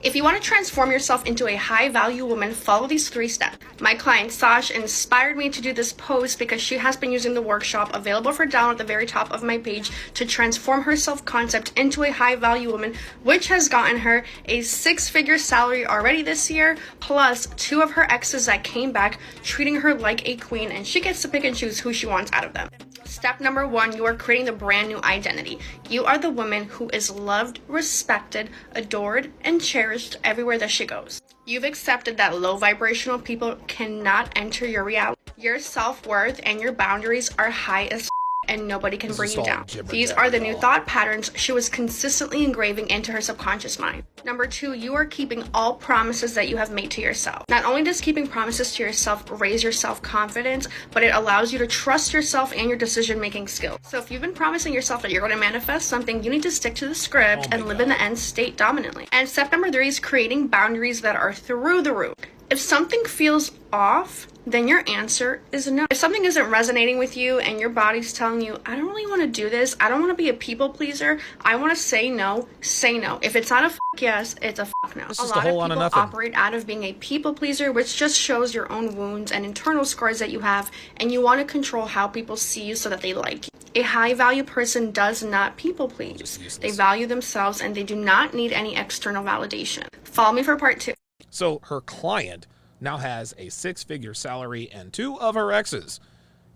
If you want to transform yourself into a high-value woman, follow these 3 steps. My client Sash inspired me to do this post because she has been using the workshop available for download at the very top of my page to transform her self-concept into a high-value woman, which has gotten her a 6-figure salary already this year, plus 2 of her exes that came back treating her like a queen, and she gets to pick and choose who she wants out of them. Step number 1, you are creating the brand new identity. You are the woman who is loved, respected, adored, and cherished everywhere that she goes. You've accepted that low vibrational people cannot enter your reality. Your self-worth and your boundaries are high as and nobody can bring you down. These are the new thought patterns she was consistently engraving into her subconscious mind. Number 2, you are keeping all promises that you have made to yourself. Not only does keeping promises to yourself raise your self-confidence, but it allows you to trust yourself and your decision-making skills. So if you've been promising yourself that you're going to manifest something, you need to stick to the script and live in the end state dominantly. And step number 3 is creating boundaries that are through the roof. If something feels off, then your answer is no. If something isn't resonating with you and your body's telling you, I don't really want to do this, I don't want to be a people pleaser, I want to say no, say no. If it's not a yes, it's a no. A lot of people operate out of being a people pleaser, which just shows your own wounds and internal scars that you have, and you want to control how people see you so that they like you. A high value person does not people please. They value themselves and they do not need any external validation. Follow me for part 2. So her client now has a 6-figure salary and 2 of her exes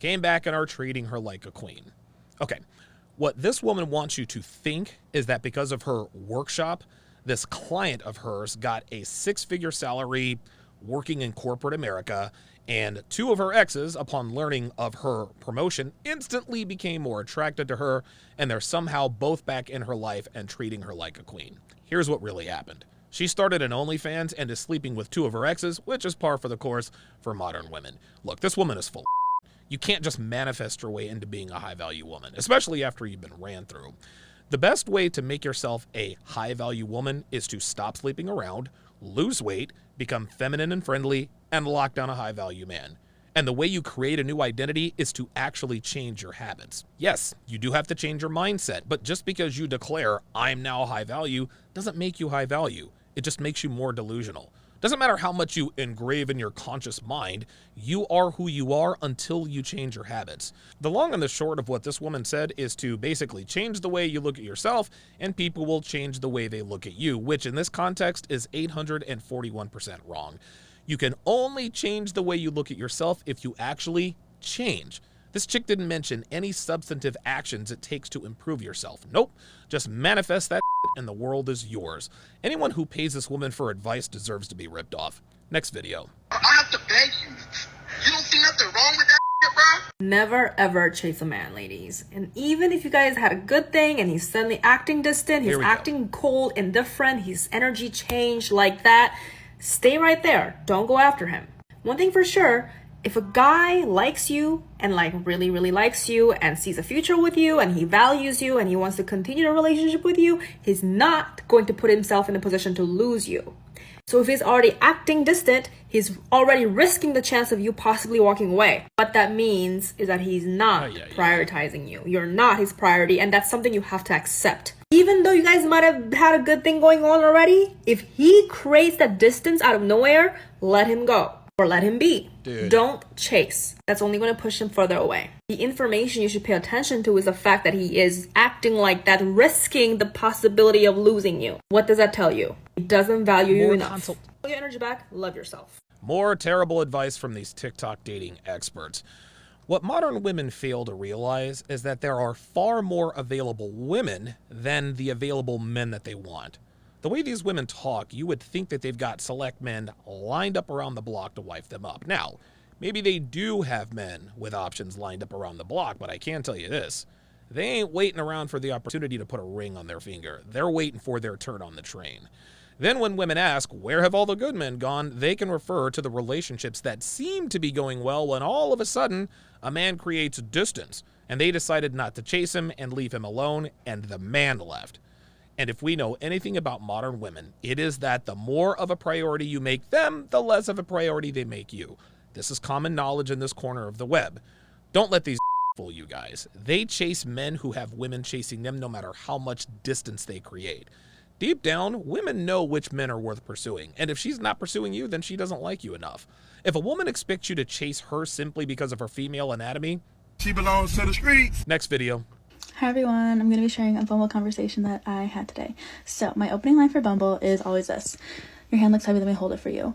came back and are treating her like a queen. Okay, what this woman wants you to think is that because of her workshop, this client of hers got a 6-figure salary working in corporate America, and 2 of her exes, upon learning of her promotion, instantly became more attracted to her, and they're somehow both back in her life and treating her like a queen. Here's what really happened. She started an OnlyFans and is sleeping with 2 of her exes, which is par for the course for modern women. Look, this woman is full of You can't just manifest your way into being a high-value woman, especially after you've been ran through. The best way to make yourself a high-value woman is to stop sleeping around, lose weight, become feminine and friendly, and lock down a high-value man. And the way you create a new identity is to actually change your habits. Yes, you do have to change your mindset, but just because you declare, I'm now high value, doesn't make you high value. It just makes you more delusional. Doesn't matter how much you engrave in your conscious mind, you are who you are until you change your habits. The long and the short of what this woman said is to basically change the way you look at yourself, and people will change the way they look at you, which in this context is 841% wrong. You can only change the way you look at yourself if you actually change. This chick didn't mention any substantive actions it takes to improve yourself. Nope, just manifest that and the world is yours. Anyone who pays this woman for advice deserves to be ripped off. Next video. I have to beg you. You don't see nothing wrong with that bro? Never ever chase a man, ladies. And even if you guys had a good thing and he's suddenly acting distant, he's acting cold, indifferent, his energy changed like that, stay right there. Don't go after him. One thing for sure, if a guy likes you and really likes you and sees a future with you and he values you and he wants to continue a relationship with you, he's not going to put himself in a position to lose you. So if he's already acting distant, he's already risking the chance of you possibly walking away. What that means is that he's not prioritizing you. You're not his priority, and that's something you have to accept. Even though you guys might have had a good thing going on already, if he creates that distance out of nowhere, let him go. Or let him be. Dude. Don't chase. That's only going to push him further away. The information you should pay attention to is the fact that he is acting like that, risking the possibility of losing you. What does that tell you? He doesn't value you enough. Put your energy back. Love yourself. More terrible advice from these TikTok dating experts. What modern women fail to realize is that there are far more available women than the available men that they want. The way these women talk, you would think that they've got select men lined up around the block to wife them up. Now, maybe they do have men with options lined up around the block, but I can tell you this. They ain't waiting around for the opportunity to put a ring on their finger. They're waiting for their turn on the train. Then when women ask, where have all the good men gone, they can refer to the relationships that seem to be going well when all of a sudden a man creates distance and they decided not to chase him and leave him alone, and the man left. And if we know anything about modern women, it is that the more of a priority you make them, the less of a priority they make you. This is common knowledge in this corner of the web. Don't let these fool you guys. They chase men who have women chasing them no matter how much distance they create. Deep down, women know which men are worth pursuing, and if she's not pursuing you, then she doesn't like you enough. If a woman expects you to chase her simply because of her female anatomy, She belongs to the streets. next video. Hi everyone, I'm going to be sharing a Bumble conversation that I had today. So my opening line for Bumble is always this: your hand looks heavy, let me hold it for you.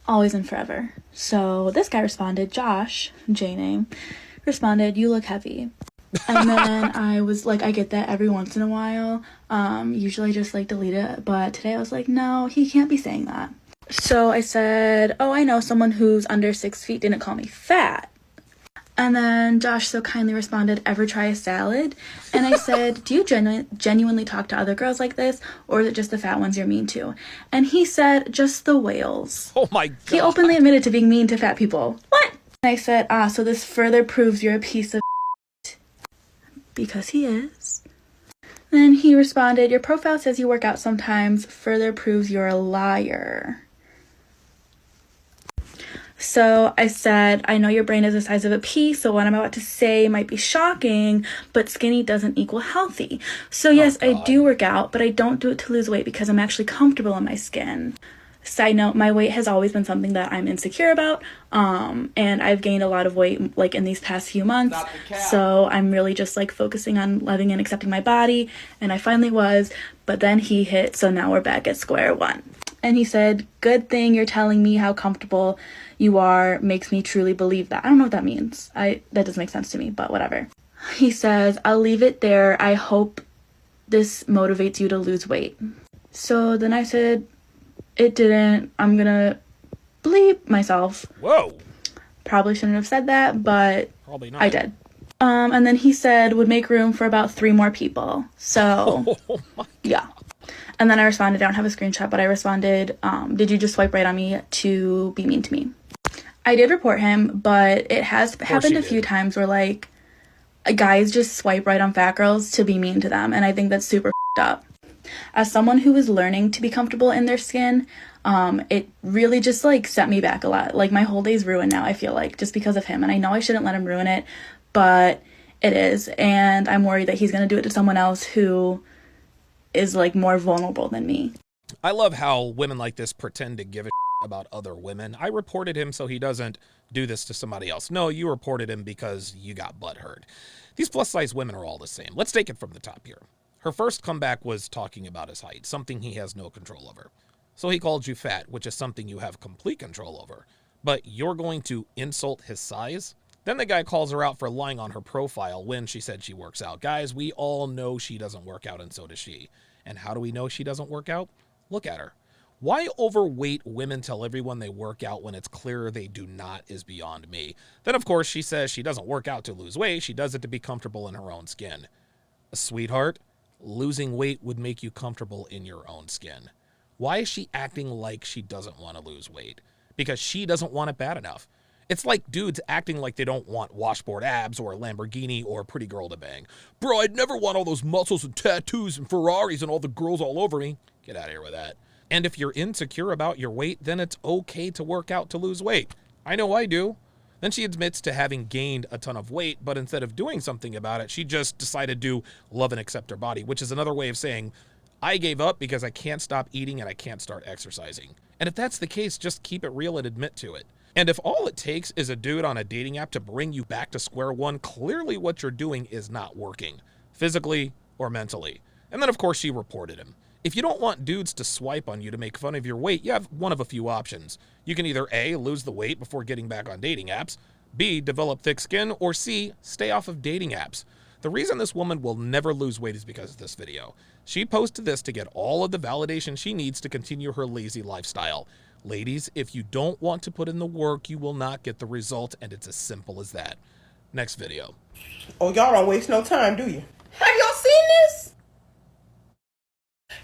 Always and forever. So this guy responded, Josh, J name, responded, you look heavy. And then I was like, I get that every once in a while. Usually just like delete it. But today I was like, no, he can't be saying that. So I said, oh, I know someone who's under 6 feet didn't call me fat. And then Josh so kindly responded, ever try a salad? And I said, do you genuinely talk to other girls like this? Or is it just the fat ones you're mean to? And he said, just the whales. Oh my God. He openly admitted to being mean to fat people. What? And I said, so this further proves you're a piece of because he is. Then he responded, your profile says you work out sometimes, further proves you're a liar. So I said, I know your brain is the size of a pea, so what I'm about to say might be shocking, but skinny doesn't equal healthy. So yes, I do work out, but I don't do it to lose weight because I'm actually comfortable in my skin. Side note, my weight has always been something that I'm insecure about, and I've gained a lot of weight like in these past few months, so I'm really just like focusing on loving and accepting my body, and I finally was, but then he hit, so now we're back at square one. And he said, good thing you're telling me how comfortable you are, makes me truly believe that. I don't know what that means. That doesn't make sense to me, but whatever. He says, I'll leave it there. I hope this motivates you to lose weight. So then I said, it didn't. I'm gonna bleep myself. Whoa. Probably shouldn't have said that, but Probably not. I did. And then he said, would make room for about 3 more people. So, Oh my. yeah. And then I responded, I don't have a screenshot, but I responded, did you just swipe right on me to be mean to me? I did report him, but it has happened a few times where, like, guys just swipe right on fat girls to be mean to them, and I think that's super f***ed up. As someone who is learning to be comfortable in their skin, it really just, like, set me back a lot. Like, my whole day's ruined now, I feel like, just because of him, and I know I shouldn't let him ruin it, but it is, and I'm worried that he's gonna do it to someone else who is like more vulnerable than me. I love how women like this pretend to give a about other women. I reported him so he doesn't do this to somebody else. No, you reported him because you got butthurt. These plus size women are all the same. Let's take it from the top here. Her first comeback was talking about his height, something he has no control over. So he called you fat, which is something you have complete control over. But you're going to insult his size? Then the guy calls her out for lying on her profile when she said she works out. Guys, we all know she doesn't work out, and so does she. And how do we know she doesn't work out? Look at her. Why overweight women tell everyone they work out when it's clear they do not is beyond me. Then, of course, she says she doesn't work out to lose weight. She does it to be comfortable in her own skin. Sweetheart, losing weight would make you comfortable in your own skin. Why is she acting like she doesn't want to lose weight? Because she doesn't want it bad enough. It's like dudes acting like they don't want washboard abs or a Lamborghini or a pretty girl to bang. Bro, I'd never want all those muscles and tattoos and Ferraris and all the girls all over me. Get out of here with that. And if you're insecure about your weight, then it's okay to work out to lose weight. I know I do. Then she admits to having gained a ton of weight, but instead of doing something about it, she just decided to love and accept her body, which is another way of saying, I gave up because I can't stop eating and I can't start exercising. And if that's the case, just keep it real and admit to it. And if all it takes is a dude on a dating app to bring you back to square one, clearly what you're doing is not working, physically or mentally. And then, of course, she reported him. If you don't want dudes to swipe on you to make fun of your weight, you have one of a few options. You can either A, lose the weight before getting back on dating apps, B, develop thick skin, or C, stay off of dating apps. The reason this woman will never lose weight is because of this video. She posted this to get all of the validation she needs to continue her lazy lifestyle. Ladies, if you don't want to put in the work, you will not get the result, and it's as simple as that. Next video. Oh, y'all don't waste no time, do you? Have y'all seen this?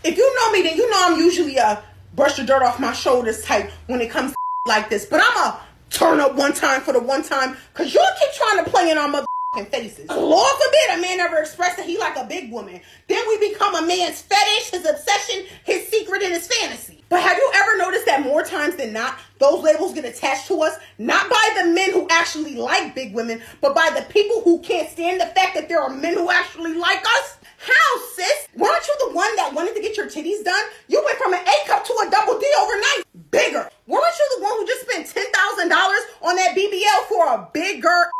If you know me, then you know I'm usually a brush the dirt off my shoulders type when it comes to like this. But I'm a turn up one time for the one time, because y'all keep trying to play in our motherfucking faces. Lord forbid a man ever expressed that he like a big woman. Then we become a man's fetish, his obsession, his secret, and his fantasy. But have you ever noticed that more times than not, those labels get attached to us, not by the men who actually like big women, but by the people who can't stand the fact that there are men who actually like us? How, sis? Weren't you the one that wanted to get your titties done? You went from an A cup to a double D overnight. Bigger. Weren't you the one who just spent $10,000 on that BBL for a bigger?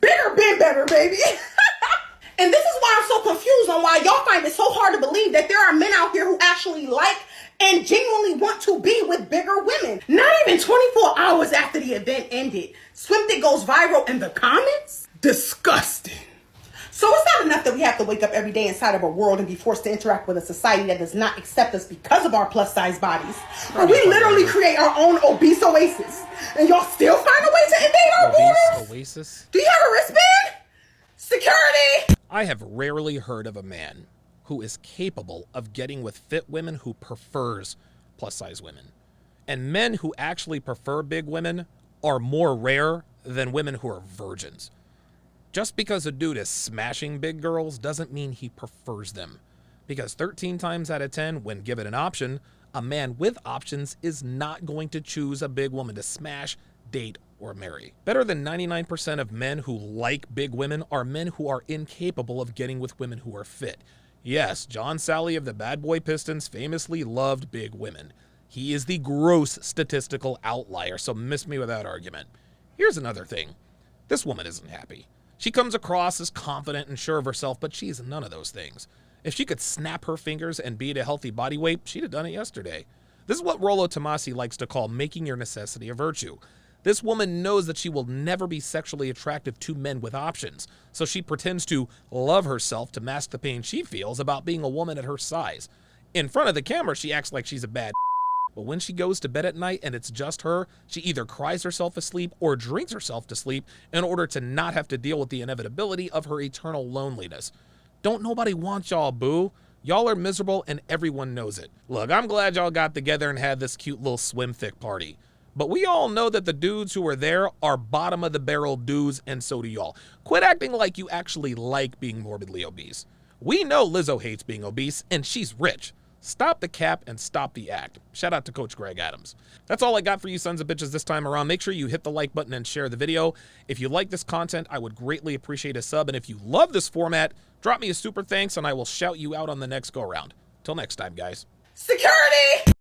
Bigger, been better, baby. And this is why I'm so confused on why y'all find it so hard to believe that there are men out here who actually like and genuinely want to be with bigger women. Not even 24 hours after the event ended, Swimdick goes viral in the comments? Disgusting. So it's not enough that we have to wake up every day inside of a world and be forced to interact with a society that does not accept us because of our plus size bodies. But we literally create our own obese oasis. And y'all still find a way to invade our borders? Oasis? Do you have a wristband? Security! I have rarely heard of a man who is capable of getting with fit women who prefers plus size women. And men who actually prefer big women are more rare than women who are virgins. Just because a dude is smashing big girls doesn't mean he prefers them. Because 13 times out of 10, when given an option, a man with options is not going to choose a big woman to smash, date, or marry. Better than 99% of men who like big women are men who are incapable of getting with women who are fit. Yes, John Sally of the Bad Boy Pistons famously loved big women. He is the gross statistical outlier, so miss me with that argument. Here's another thing. This woman isn't happy. She comes across as confident and sure of herself, but she's none of those things. If she could snap her fingers and be at a healthy body weight, she'd have done it yesterday. This is what Rollo Tomasi likes to call making your necessity a virtue. This woman knows that she will never be sexually attractive to men with options, so she pretends to love herself to mask the pain she feels about being a woman at her size. In front of the camera, she acts like she's a bad but when she goes to bed at night and it's just her, she either cries herself asleep or drinks herself to sleep in order to not have to deal with the inevitability of her eternal loneliness. Don't nobody want y'all, boo. Y'all are miserable and everyone knows it. Look, I'm glad y'all got together and had this cute little swim thick party. But we all know that the dudes who are there are bottom of the barrel dudes, and so do y'all. Quit acting like you actually like being morbidly obese. We know Lizzo hates being obese, and she's rich. Stop the cap and stop the act. Shout out to Coach Greg Adams. That's all I got for you sons of bitches this time around. Make sure you hit the like button and share the video. If you like this content, I would greatly appreciate a sub. And if you love this format, drop me a super thanks and I will shout you out on the next go round. Till next time, guys. Security!